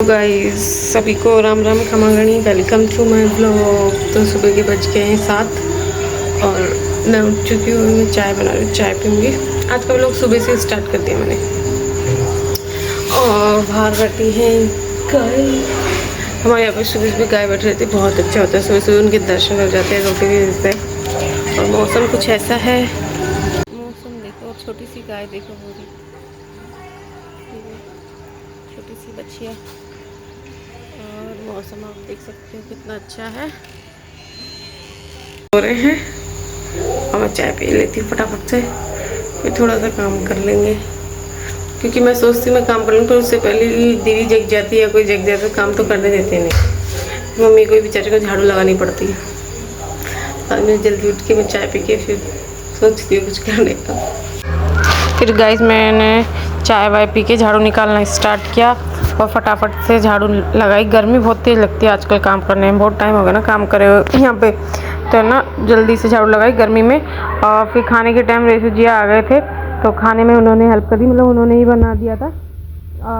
Guys सभी को राम राम खमागणी, वेलकम टू माय ब्लॉग। तो सुबह के बज गए हैं 7 और मैं उठ चुकी हूँ। मैं चाय बना रही हूँ, चाय पीऊँगी। आज का ब्लॉग सुबह से स्टार्ट कर दिया मैंने। और बाहर बैठी हैं गाय। हमारे यहाँ पे सुबह सुबह गाय बैठ रहती है, बहुत अच्छा होता है। सुबह सुबह उनके दर्शन हो जाते हैं, रोटी भी देते हैं। और मौसम कुछ ऐसा है, मौसम देखो। छोटी सी गाय देखो, पूरी छोटी सी बच्चियाँ। और मौसम आप देख सकते हो कितना अच्छा है। हो रहे हैं और मैं चाय पी लेती हूँ फटाफट से, फिर थोड़ा सा काम कर लेंगे। क्योंकि मैं सोचती मैं काम कर लूँ, पर उससे पहले दीदी जग जाती है या कोई जग जाता है, काम तो करने देते नहीं। मम्मी को बेचारे को झाड़ू लगानी पड़ती है। और मैं जल्दी उठ के मैं चाय पी के फिर सोचती हूँ कुछ करने का। फिर गाइस मैंने चाय वाय पी के झाड़ू निकालना स्टार्ट किया और फटाफट से झाड़ू लगाई। गर्मी बहुत तेज़ लगती है आजकल काम करने में, बहुत टाइम हो गया ना काम करे हुए यहाँ पे, तो ना जल्दी से झाड़ू लगाई गर्मी में। और फिर खाने के टाइम रेसू जी आ गए थे, तो खाने में उन्होंने हेल्प कर दी, मतलब उन्होंने ही बना दिया था।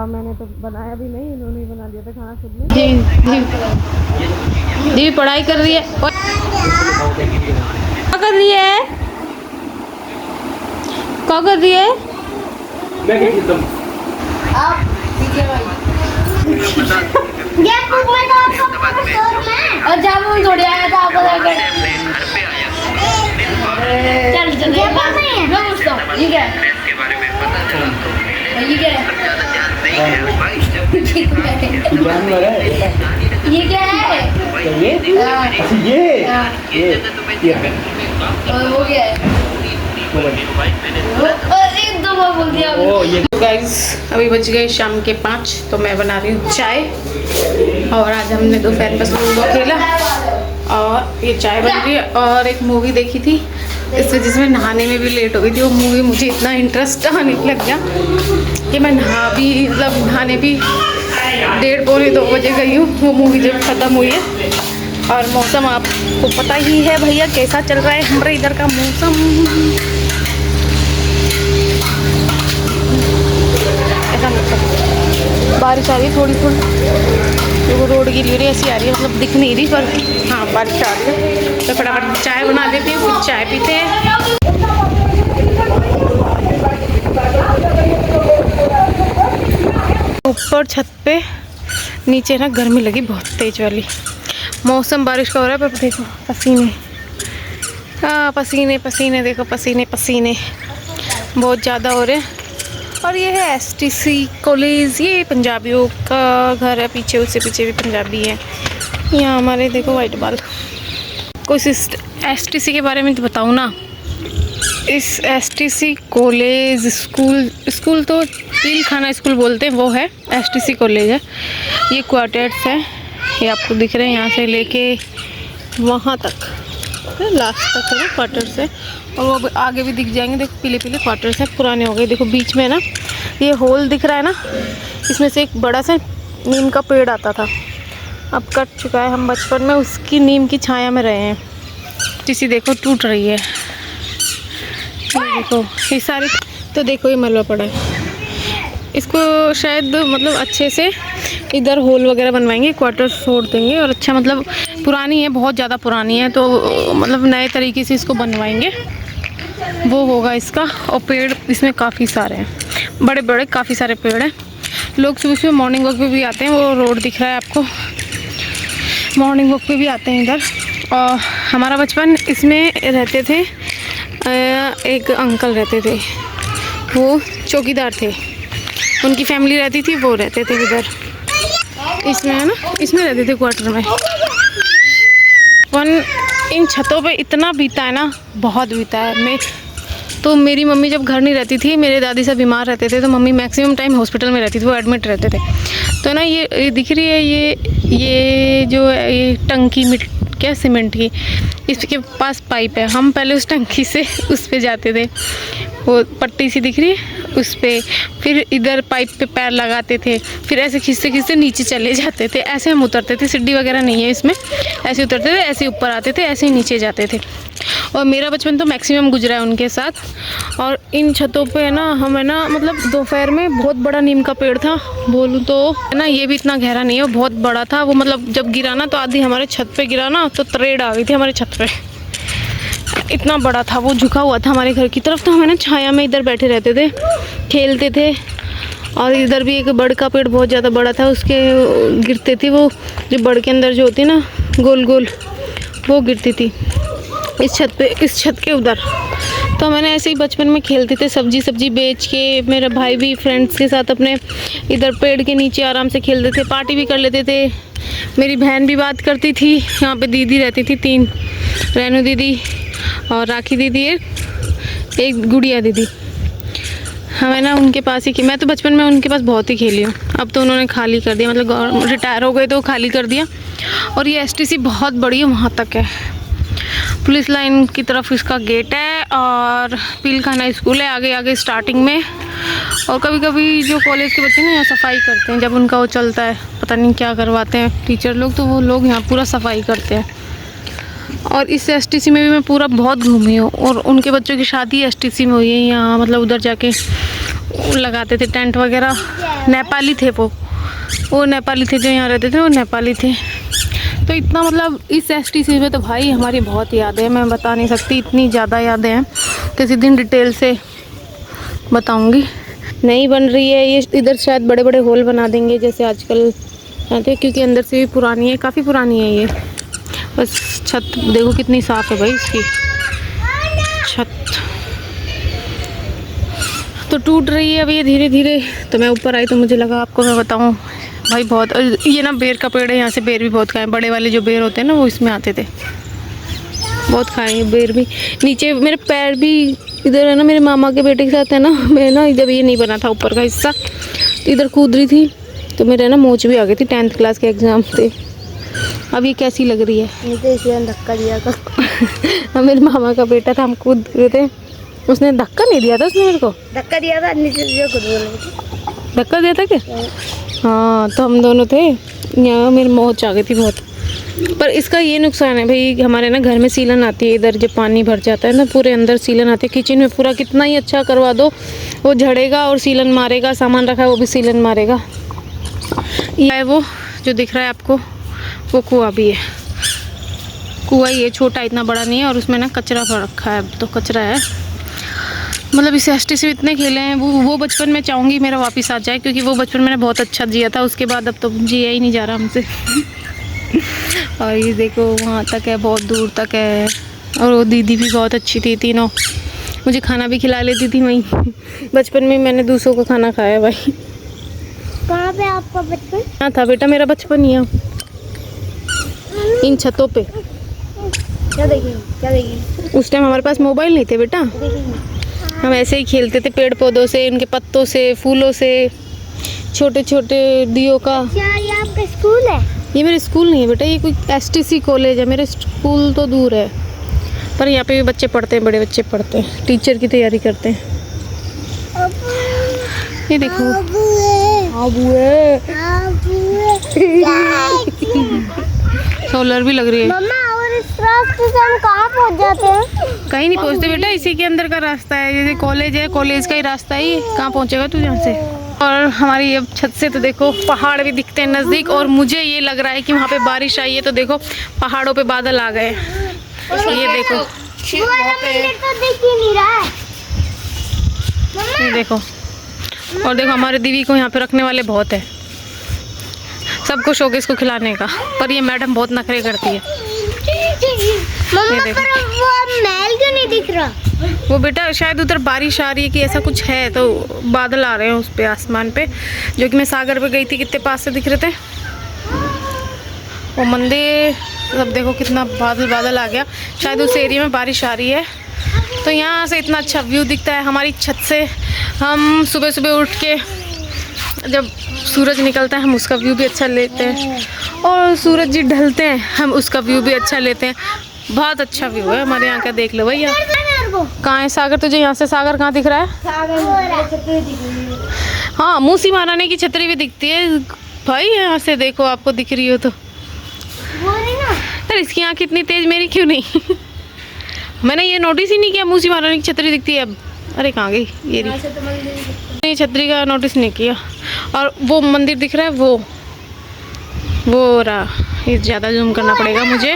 मैंने तो बनाया भी नहीं, उन्होंने ही बना दिया था खाना खुद में। जी जी पढ़ाई कर रही है। क्या कर रही है, क्या कर रही है? और जामुन थोड़ी आया था आपको लेकर। चल चल मैं पूछता हूँ, ये क्या है? ये क्या है? ये क्या है? वो क्या है? गाइस अभी बज गए शाम के 5, तो मैं बना रही हूँ चाय। और आज हमने दोपहर में लूडो खेला और ये चाय बन रही है। और एक मूवी देखी थी, इस वजह से मैं नहाने में भी लेट हो गई थी। वो मूवी मुझे इतना इंटरेस्ट आने लग गया कि मैं नहाने भी 1:30 पौने 2 बजे गई हूँ, वो मूवी जब ख़त्म हुई है। और मौसम आपको पता ही है भैया कैसा चल रहा है हमारे इधर का मौसम। ऐसा मौसम, बारिश आ रही है थोड़ी थोड़ी, वो रोड की लीरें ऐसी आ रही है, मतलब दिख नहीं रही, पर हाँ बारिश आ रही है। तो फटाफट चाय बना देती हूँ, फिर चाय पीते हैं। ऊपर छत पे, नीचे ना गर्मी लगी बहुत तेज वाली। मौसम बारिश का हो रहा है, पर देखो पसीने, पसीने पसीने, देखो पसीने पसीने बहुत ज़्यादा हो रहे हैं। और ये है STC कॉलेज, ये पंजाबियों का घर है पीछे, उससे पीछे भी पंजाबी है। यहाँ हमारे देखो वाइट बाल। कुछ STC के बारे में तो बताऊँ ना। इस STC कॉलेज स्कूल तो तिल खाना स्कूल बोलते हैं, वो है STC कॉलेज है। ये क्वार्टर्स है, ये आपको दिख रहे हैं, यहाँ से लेके वहाँ तक लास्ट तक है ना क्वार्टर्स है। और वो आगे भी दिख जाएंगे, देखो पीले पीले क्वार्टर्स है, पुराने हो गए। देखो बीच में ना ये होल दिख रहा है ना, इसमें से एक बड़ा सा नीम का पेड़ आता था, अब कट चुका है। हम बचपन में उसकी नीम की छाया में रहे हैं। किसी देखो टूट रही है, देखो ये सारे, तो देखो ये मलबा पड़ा है। इसको शायद मतलब अच्छे से इधर होल वगैरह बनवाएंगे, क्वार्टर्स छोड़ देंगे। और अच्छा मतलब पुरानी है, बहुत ज़्यादा पुरानी है, तो मतलब नए तरीके से इसको बनवाएंगे, वो होगा इसका। और पेड़ इसमें काफ़ी सारे हैं, बड़े बड़े काफ़ी सारे पेड़ हैं। लोग सुबह सुबह मॉर्निंग वॉक पे भी आते हैं, वो रोड दिख रहा है आपको, मॉर्निंग वॉक पे भी आते हैं इधर। और हमारा बचपन इसमें रहते थे, एक अंकल रहते थे, वो चौकीदार थे, उनकी फैमिली रहती थी, वो रहते थे इधर इसमें है ना, इसमें रहते थे क्वार्टर में। इन छतों पे इतना बीता है ना, बहुत बीता है। तो मेरी मम्मी जब घर नहीं रहती थी, मेरे दादी सब बीमार रहते थे, तो मम्मी मैक्सिमम टाइम हॉस्पिटल में रहती थी, वो एडमिट रहते थे। तो ना ये दिख रही है, ये जो ये टंकी क्या सीमेंट की, इसके पास पाइप है। हम पहले उस टंकी से उस पे जाते थे, वो पट्टी सी दिख रही है उस पे, फिर इधर पाइप पे पैर लगाते थे, फिर ऐसे खींचते खींचते नीचे चले जाते थे। ऐसे हम उतरते थे, सीढ़ी वगैरह नहीं है इसमें, ऐसे उतरते थे, ऐसे ऊपर आते थे, ऐसे ही नीचे जाते थे। और मेरा बचपन तो मैक्सिमम गुजरा है उनके साथ। और इन छतों पे है ना, हमें ना मतलब दोपहर में बहुत बड़ा नीम का पेड़ था, बोलूँ तो है ना, ये भी इतना गहरा नहीं है, वो बहुत बड़ा था। वो मतलब जब गिरा ना तो आधी हमारे छत पे गिरा ना, तो तरेड़ आ गई थी हमारे छत पे, इतना बड़ा था वो, झुका हुआ था हमारे घर की तरफ। तो हमें ना छाया में इधर बैठे रहते थे, खेलते थे। और इधर भी एक बड़ का पेड़ बहुत ज़्यादा बड़ा था, उसके गिरते थी वो, जो बड़ के अंदर जो होती है ना गोल गोल, वो गिरती थी इस छत पे, इस छत के उधर। तो मैंने ऐसे ही बचपन में खेलते थे, सब्जी बेच के। मेरा भाई भी फ्रेंड्स के साथ अपने इधर पेड़ के नीचे आराम से खेलते थे, पार्टी भी कर लेते थे। मेरी बहन भी बात करती थी, यहाँ पे दीदी रहती थी 3, रेनू दीदी और राखी दीदी, एक गुड़िया दीदी। हमें ना उनके पास ही, मैं तो बचपन में उनके पास बहुत ही खेली हूँ। अब तो उन्होंने खाली कर दिया, मतलब रिटायर हो गए तो खाली कर दिया। और ये एसटीसी बहुत बड़ी है, वहाँ तक है, पुलिस लाइन की तरफ इसका गेट है। और पीलखाना स्कूल है आगे आगे स्टार्टिंग में। और कभी कभी जो कॉलेज के बच्चे ना यहाँ सफाई करते हैं, जब उनका वो चलता है, पता नहीं क्या करवाते हैं टीचर लोग, तो वो लोग यहाँ पूरा सफाई करते हैं। और इस एसटीसी में भी मैं पूरा बहुत घूमी हूँ। और उनके बच्चों की शादी एसटीसी में हुई है यहाँ, मतलब उधर जाके लगाते थे टेंट वगैरह। नेपाली थे वो नेपाली थे जो यहाँ रहते थे, वो नेपाली थे। तो इतना मतलब इस एसटीसी में तो भाई हमारी बहुत यादें हैं, मैं बता नहीं सकती, इतनी ज़्यादा यादें हैं, किसी दिन डिटेल से बताऊँगी। नई बन रही है ये, इधर शायद बड़े बड़े हॉल बना देंगे जैसे आजकल रहते, क्योंकि अंदर से भी पुरानी है, काफ़ी पुरानी है ये। बस छत देखो कितनी साफ़ है भाई इसकी छत। तो टूट रही है अभी ये धीरे धीरे। तो मैं ऊपर आई तो मुझे लगा आपको मैं बताऊं भाई, बहुत ये ना बेर का पेड़ है, यहाँ से बेर भी बहुत खाए, बड़े वाले जो बेर होते हैं ना वो इसमें आते थे, बहुत खाए बेर भी। नीचे मेरे पैर भी इधर है ना, मेरे मामा के बेटे के साथ है ना, मैं ना जब ये नहीं बना था ऊपर का हिस्सा, तो इधर कूद रही थी, तो मेरे ना मोच भी आ गई थी, 10th क्लास के एग्ज़ाम थे। अब ये कैसी लग रही है, मुझे इसने धक्का दिया था। मेरे मामा का बेटा था, हम कूद रहे थे, उसने धक्का नहीं दिया था, उसने मेरे को धक्का दिया था, नीचे से खुद बोल धक्का दिया था क्या? हाँ, तो हम दोनों थे यहाँ, मेरी मोच आ गई थी बहुत। पर इसका ये नुकसान है भाई, हमारे ना घर में सीलन आती है, इधर जब पानी भर जाता है ना पूरे अंदर सीलन आती है। किचन में पूरा कितना ही अच्छा करवा दो, वो झड़ेगा और सीलन मारेगा, सामान रखा है वो भी सीलन मारेगा। ये है वो जो दिख रहा है आपको, वो कुआं भी है, कुआं ही है, छोटा, इतना बड़ा नहीं है। और उसमें ना कचरा भर रखा है, तो कचरा है। मतलब इस एसटीसी में इतने खेले हैं, वो बचपन में चाहूँगी मेरा वापस आ जाए, क्योंकि वो बचपन मैंने बहुत अच्छा जिया था, उसके बाद अब तो जिया ही नहीं जा रहा हमसे। और ये देखो वहाँ तक है, बहुत दूर तक है। और वो दीदी भी बहुत अच्छी थी, तीनों मुझे खाना भी खिला लेती थी वहीं। बचपन में मैंने दूसरों का खाना खाया भाई। कहाँ पे आपका बचपन? हाँ था बेटा, मेरा बचपन ही है इन छतों पे। क्या देखेंगे? उस टाइम हमारे पास मोबाइल नहीं थे बेटा, हम ऐसे ही खेलते थे पेड़ पौधों से, उनके पत्तों से, फूलों से, छोटे छोटे दियों का। क्या ये आपका स्कूल है? ये मेरा स्कूल नहीं है बेटा, ये कोई एसटीसी कॉलेज है। मेरे स्कूल तो दूर है, पर यहाँ पे भी बच्चे पढ़ते हैं, बड़े बच्चे पढ़ते हैं, टीचर की तैयारी करते हैं। ये देखो सोलर भी लग रही है। मम्मा, और इस रास्ते से हम कहाँ पहुँच जाते हैं? कहीं नहीं पहुँचते बेटा, इसी के अंदर का रास्ता है, जैसे कॉलेज है, कॉलेज का ही रास्ता है ये, कहाँ पहुँचेगा तू यहाँ से। और हमारी अब छत से तो देखो पहाड़ भी दिखते हैं नज़दीक। और मुझे ये लग रहा है कि वहाँ पे बारिश आई है, तो देखो पहाड़ों पे बादल आ गए, ये देखो, वो वाला मंदिर तो दिख ही नहीं रहा है। ये देखो। और देखो हमारे दीदी को यहाँ पे रखने वाले बहुत है, सबको शौक है इसको खिलाने का, पर ये मैडम बहुत नखरे करती है। मम्मा, पर वो महल क्यों नहीं दिख रहा? वो बेटा शायद उधर बारिश आ रही है कि ऐसा कुछ है, तो बादल आ रहे हैं उस पे, आसमान पे, जो कि मैं सागर पे गई थी, कितने पास से दिख रहे थे वो मंदिर। सब देखो कितना बादल बादल आ गया, शायद उस एरिया में बारिश आ रही है। तो यहाँ से इतना अच्छा व्यू दिखता है हमारी छत से। हम सुबह सुबह उठ के जब सूरज निकलता है हम उसका व्यू भी अच्छा लेते हैं, और सूरज जी ढलते हैं हम उसका व्यू भी अच्छा लेते हैं। बहुत अच्छा व्यू है हमारे यहाँ का, देख लो भैया। कहाँ है सागर? तुझे यहाँ से सागर कहाँ दिख रहा है? हाँ, मूसी महारानी की छतरी भी दिखती है भाई, यहाँ से देखो, आपको दिख रही हो तो। यार इसकी आँख इतनी तेज, मेरी क्यों नहीं? मैंने ये नोटिस ही नहीं किया, मूसी महारानी की छतरी दिखती है अब। अरे कहाँ गई ये रही। नहीं, छतरी का नोटिस नहीं किया। और वो मंदिर दिख रहा है, वो रहा, ये ज़्यादा जूम करना पड़ेगा मुझे।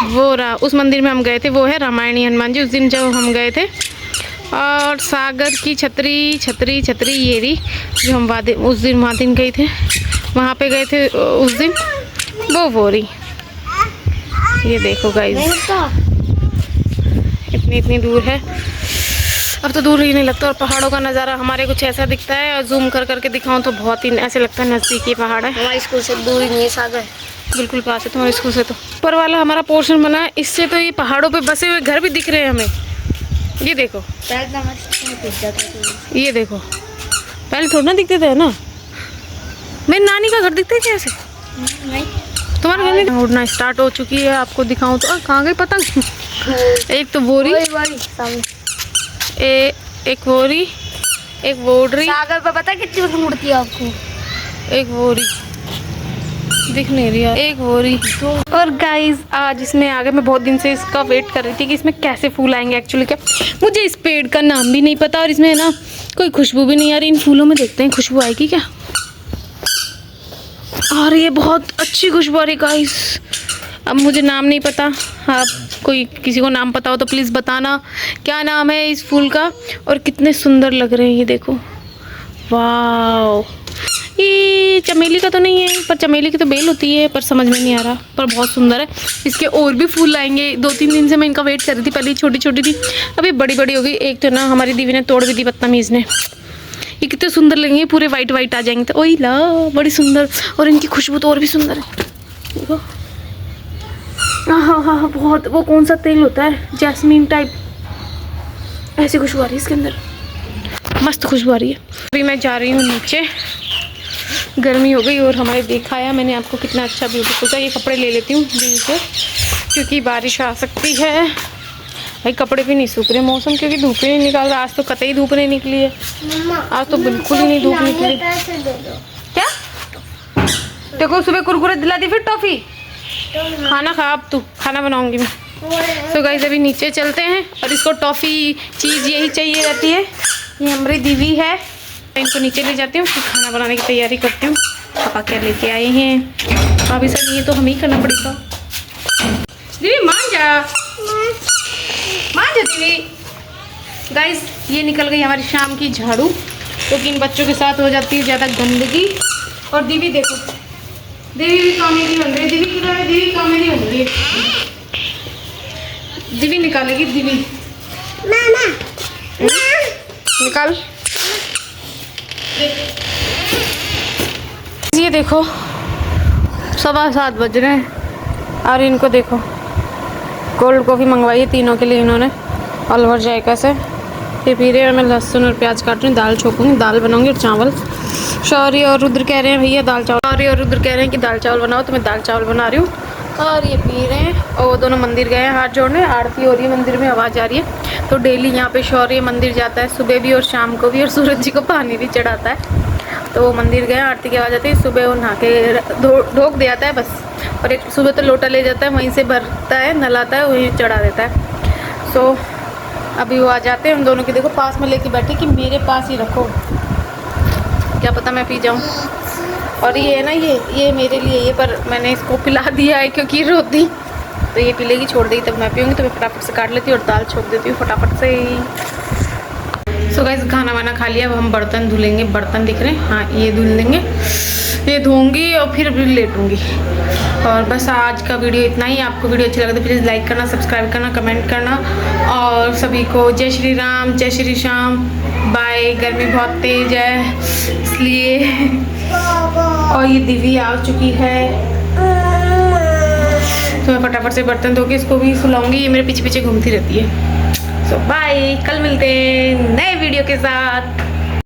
वो रहा, उस मंदिर में हम गए थे, वो है रामायणी हनुमान जी, उस दिन जब हम गए थे। और सागर की छतरी छतरी छतरी ये रही, जो हम उस दिन वहाँ दिन गए थे, वहाँ पे गए थे उस दिन, वो रही। ये देखो गाइस, इतनी दूर है, अब तो दूर ही नहीं लगता। और पहाड़ों का नज़ारा हमारे कुछ ऐसा दिखता है, और जूम कर करके दिखाऊं तो बहुत ही ऐसे लगता है नज़दीकी पहाड़ है। हमारे स्कूल से दूर ही नहीं है सागर, बिल्कुल पास है तुम्हारे स्कूल से। तो ऊपर वाला हमारा पोर्शन बना है, इससे तो ये पहाड़ों पे बसे हुए घर भी दिख रहे हैं हमें। ये देखो, ये देखो, पहले थोड़ा ना दिखते थे ना। मेरी नानी का घर दिखता है कैसे? तुम्हारे घर में उड़ना स्टार्ट हो चुकी है, आपको दिखाऊं तो। कहाँ गई पतंग? एक तो बोरी, एक बोरी, एक बोडरी। सागर पर पता कितनी पतंग उड़ती है आपको? एक बोरी दिख नहीं रही है, एक बोरी। और गाइस आज इसमें आगे, मैं बहुत दिन से इसका वेट कर रही थी कि इसमें कैसे फूल आएंगे। एक्चुअली क्या, मुझे इस पेड़ का नाम भी नहीं पता, और इसमें है ना कोई खुशबू भी नहीं आ रही। इन फूलों में देखते हैं खुशबू आएगी क्या। और ये बहुत अच्छी खुशबू आ रही गाइस। अब मुझे नाम नहीं पता, आप कोई किसी को नाम पता हो तो प्लीज़ बताना क्या नाम है इस फूल का, और कितने सुंदर लग रहे हैं। ये देखो, वाह, ये चमेली का तो नहीं है, पर चमेली की तो बेल होती है, पर समझ में नहीं आ रहा, पर बहुत सुंदर है। इसके और भी फूल आएंगे। 2-3 दिन से मैं इनका वेट कर रही थी। पहले छोटी छोटी थी, अभी बड़ी बड़ी हो गई। एक तो ना हमारी दीदी ने तोड़ भी दी, बदतमीज़ ने। ये कितने सुंदर लगेंगे, पूरे वाइट वाइट आ जाएंगे तो। ओह ला, बड़ी सुंदर। और इनकी खुशबू तो और भी सुंदर है, देखो। हाँ, बहुत। वो कौन सा तेल होता है, जैस्मीन टाइप, ऐसी खुशबू आ रही है इसके अंदर, मस्त खुशबू आ रही है। अभी मैं जा रही हूँ नीचे, गर्मी हो गई। और हमारे दिखाया मैंने आपको कितना अच्छा ब्यूटीफुल था। ये कपड़े ले लेती हूँ नीचे, क्योंकि बारिश आ सकती है। भाई कपड़े भी नहीं सूख रहे, मौसम क्योंकि धूप ही नहीं निकाल रहा। आज तो कतई धूप नहीं निकली है, आज तो बिल्कुल ही नहीं धूप निकली। क्या देखो, सुबह कुरकुरे दिला दी, फिर टॉफी। खाना खा, अब तू खाना बनाऊंगी मैं। तो गाइस अभी नीचे चलते हैं, और इसको टॉफ़ी चीज़ यही चाहिए रहती है। ये हमारी दीदी है, इनको नीचे ले जाती हूँ, फिर खाना बनाने की तैयारी करती हूँ। पापा क्या लेके आए हैं, अभी सर ये तो हमें ही करना पड़ेगा। दीदी मान जा दीदी। गाइस ये निकल गई हमारी शाम की झाड़ू, क्योंकि इन बच्चों के साथ हो जाती है ज़्यादा गंदगी। और दीदी देखो, दीदी भी कॉमेडी बन रही है, दीदी किधर है? दीदी कॉमेडी बन रही है, दीदी निकालेगी। दीदी निकाल। ये देखो 7:15 बज रहे हैं, और इनको देखो कोल्ड कॉफ़ी मंगवाई है तीनों के लिए इन्होंने, अलवर जायका से। ये पी रहे हैं, और मैं लहसुन और प्याज काट रही हूँ, दाल छोकूंगी, दाल बनाऊंगी और चावल। शौर्य और रुद्र कह रहे हैं भैया दाल चावल, शौर्य और रुद्र कह रहे हैं कि दाल चावल बनाओ, तो मैं दाल चावल बना रही हूँ। और ये पी रहे हैं, और वो दोनों मंदिर गए हैं हाथ जोड़ने। आरती हो रही है मंदिर में, आवाज़ आ रही है। तो डेली यहाँ पे शौर्य मंदिर जाता है, सुबह भी और शाम को भी, और सूरज जी को पानी भी चढ़ाता है। तो वो मंदिर गए, आरती की आवाज़ आती है। सुबह वो नहा के ढोक दे आता है बस, और एक सुबह तो लोटा ले जाता है, वहीं से भरता है, नलाता है, वहीं चढ़ा देता है। सो अभी वो आ जाते हैं, उन दोनों की देखो पास में लेके बैठे कि मेरे पास ही रखो, क्या पता मैं पी जाऊँ। और ये है ना, ये मेरे लिए ये, पर मैंने इसको पिला दिया है क्योंकि रोती, तो ये पी लेगी, छोड़ देगी, तब मैं पीऊँगी। तो मैं फटाफट से काट लेती हूँ और दाल छोक देती हूँ फटाफट से। सो गाइस खाना वाना खा लिया, अब हम बर्तन धुलेंगे। बर्तन दिख रहे हैं, हाँ ये धुल देंगे, ये धोऊंगी और फिर भी लेटूंगी। और बस आज का वीडियो इतना ही। आपको वीडियो अच्छा लगा तो प्लीज़ लाइक करना, सब्सक्राइब करना, कमेंट करना, और सभी को जय श्री राम, जय श्री श्याम। बाय। गर्मी बहुत तेज है इसलिए। और ये दीदी आ चुकी है, तो मैं फटाफट से बर्तन धो के इसको भी सुलाऊंगी। ये मेरे पीछे पीछे घूमती रहती है। सो बाय, कल मिलते हैं नए वीडियो के साथ।